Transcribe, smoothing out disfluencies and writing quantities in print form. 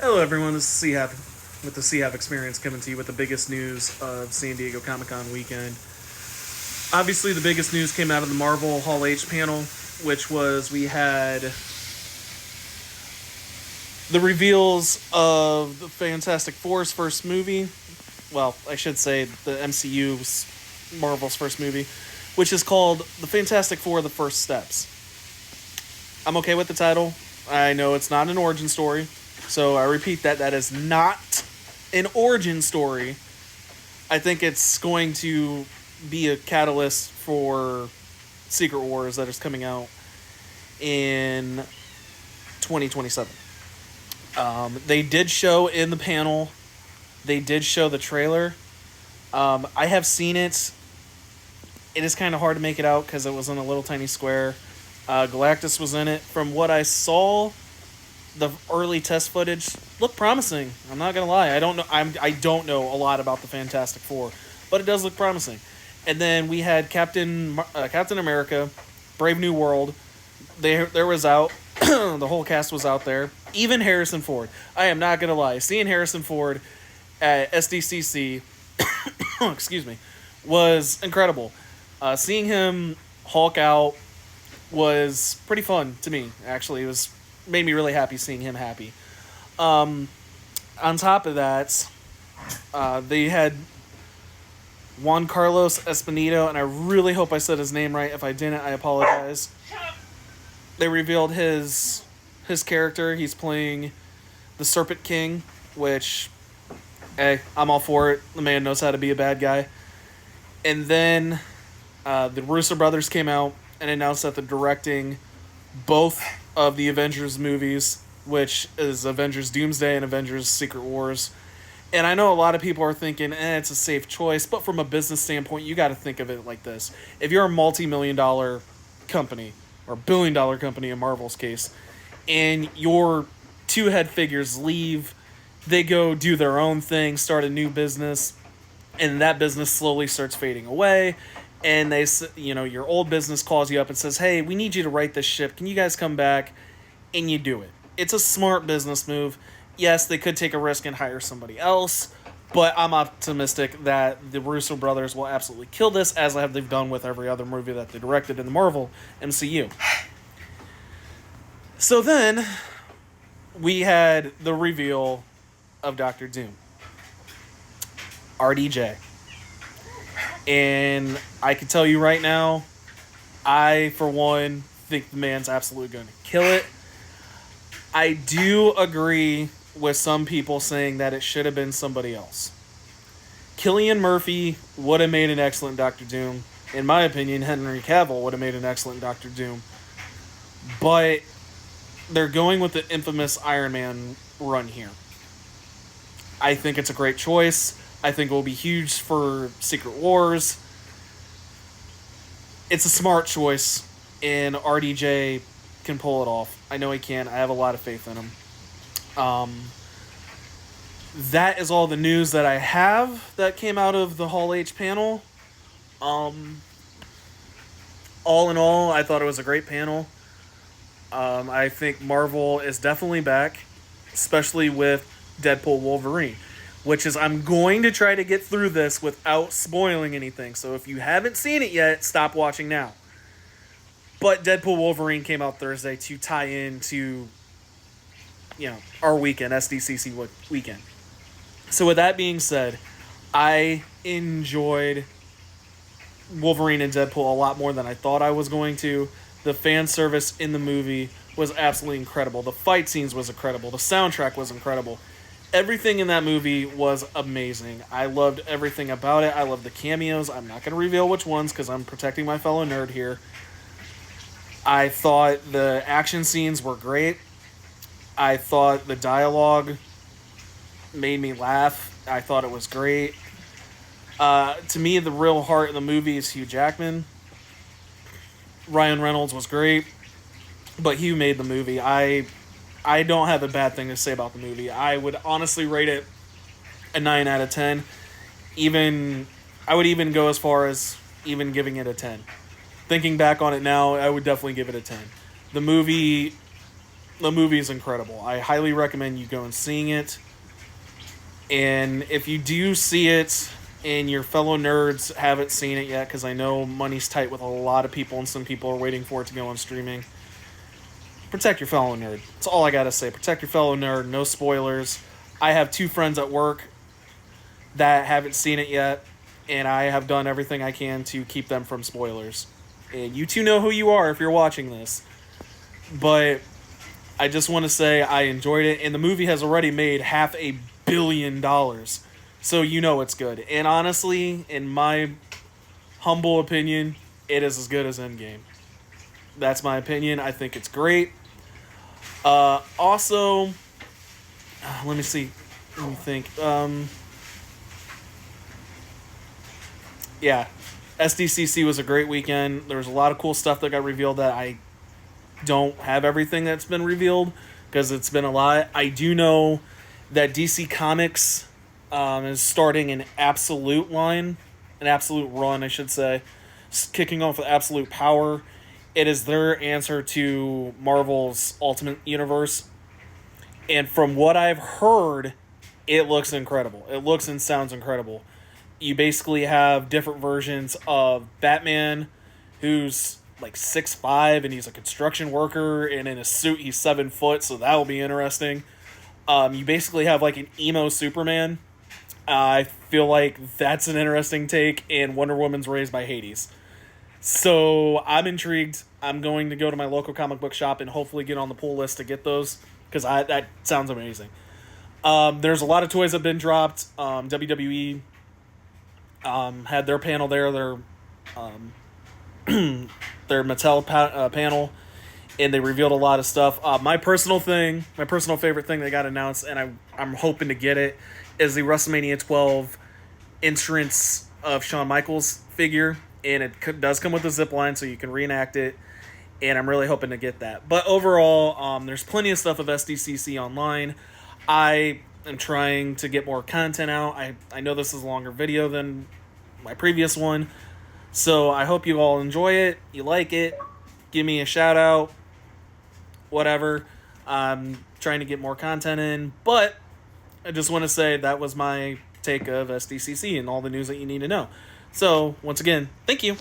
Hello, everyone. This is C-Hap with the C-Hap Experience coming to you with the biggest news of San Diego Comic-Con weekend. Obviously, the biggest news came out of the Marvel Hall H panel, which was we had the reveals of the Fantastic Four's first movie. Well, I should say the MCU's Marvel's first movie, which is called The Fantastic Four: The First Steps. I'm okay with the title. I know it's not an origin story, so I repeat that is not an origin story. I think it's going to be a catalyst for Secret Wars that is coming out in 2027. They did show in the panel, they did show the trailer. I have seen it. It is kind of hard to make it out because it was in a little tiny square. Galactus was in it. From what I saw, the early test footage looked promising. I'm not gonna lie. I don't know. I don't know a lot about the Fantastic Four, but it does look promising. And then we had Captain America, Brave New World. There was out. The whole cast was out there. Even Harrison Ford. I am not gonna lie. Seeing Harrison Ford at Sdcc, excuse me, was incredible. Seeing him Hulk out was pretty fun to me. Actually, it made me really happy seeing him happy. On top of that, they had Juan Carlos Esposito, and I really hope I said his name right. If I didn't, I apologize. They revealed his character. He's playing the Serpent King, which, hey, I'm all for it. The man knows how to be a bad guy. And then the Russo brothers came out and announced that they're directing both of the Avengers movies, which is Avengers Doomsday and Avengers Secret Wars. And I know a lot of people are thinking, it's a safe choice, but from a business standpoint, you got to think of it like this. If you're a multi-million-dollar company, or billion-dollar company in Marvel's case, and your two head figures leave, they go do their own thing, start a new business, and that business slowly starts fading away, and your old business calls you up and says, hey, we need you to write this ship. Can you guys come back? And you do it. It's a smart business move. Yes, they could take a risk and hire somebody else, but I'm optimistic that the Russo brothers will absolutely kill this, as they've done with every other movie that they directed in the Marvel MCU. So then, we had the reveal of Doctor Doom. RDJ. And I can tell you right now, I, for one, think the man's absolutely going to kill it. I do agree with some people saying that it should have been somebody else. Cillian Murphy would have made an excellent Doctor Doom. In my opinion, Henry Cavill would have made an excellent Doctor Doom. But they're going with the infamous Iron Man run here. I think it's a great choice. I think it will be huge for Secret Wars. It's a smart choice, and RDJ can pull it off. I know he can. I have a lot of faith in him. That is all the news that I have that came out of the Hall H panel. All in all, I thought it was a great panel. I think Marvel is definitely back, especially with Deadpool Wolverine, which is, I'm going to try to get through this without spoiling anything. So if you haven't seen it yet, stop watching now. But Deadpool Wolverine came out Thursday to tie into, our weekend, Sdcc weekend. So with that being said, I enjoyed Wolverine and Deadpool a lot more than I thought I was going to. The fan service in the movie was absolutely incredible. The fight scenes was incredible. The soundtrack was incredible. Everything in that movie was amazing. I loved everything about it. I loved the cameos. I'm not going to reveal which ones because I'm protecting my fellow nerd here. I thought the action scenes were great. I thought the dialogue made me laugh. I thought it was great. To me, the real heart of the movie is Hugh Jackman. Ryan Reynolds was great, but Hugh made the movie. I don't have a bad thing to say about the movie. I would honestly rate it a 9 out of 10. I would even go as far as even giving it a 10. Thinking back on it now, I would definitely give it a 10. The movie The movie is incredible. I highly recommend you go and seeing it. And if you do see it and your fellow nerds haven't seen it yet, because I know money's tight with a lot of people and some people are waiting for it to go on streaming, protect your fellow nerd. That's all I gotta say. Protect your fellow nerd. No spoilers. I have 2 friends at work that haven't seen it yet, and I have done everything I can to keep them from spoilers. And you 2 know who you are if you're watching this. But I just want to say I enjoyed it, and the movie has already made $500 million. So you know it's good. And honestly, in my humble opinion, it is as good as Endgame. That's my opinion. I think it's great. Also, let me see. Let me think. Yeah, Sdcc was a great weekend. There was a lot of cool stuff that got revealed that I don't have everything that's been revealed because it's been a lot. I do know that DC Comics is starting an Absolute line, an Absolute run, I should say, kicking off with Absolute Power. It is their answer to Marvel's Ultimate Universe. And from what I've heard, it looks incredible. It looks and sounds incredible. You basically have different versions of Batman, who's like 6'5", and he's a construction worker, and in a suit he's 7 foot, so that will be interesting. You basically have like an emo Superman. I feel like that's an interesting take, and Wonder Woman's raised by Hades. So I'm intrigued. I'm going to go to my local comic book shop and hopefully get on the pull list to get those, because that sounds amazing. There's a lot of toys that have been dropped. WWE had their panel there, their Mattel panel, and they revealed a lot of stuff. My personal favorite thing that got announced, and I'm hoping to get it, is the WrestleMania 12 entrance of Shawn Michaels figure, and it does come with a zip line, so you can reenact it, and I'm really hoping to get that. But overall, there's plenty of stuff of SDCC online. I am trying to get more content out. I know this is a longer video than my previous one, so I hope you all enjoy it, you like it, give me a shout out, whatever. I'm trying to get more content in, but I just want to say that was my take of SDCC and all the news that you need to know. So, once again, thank you.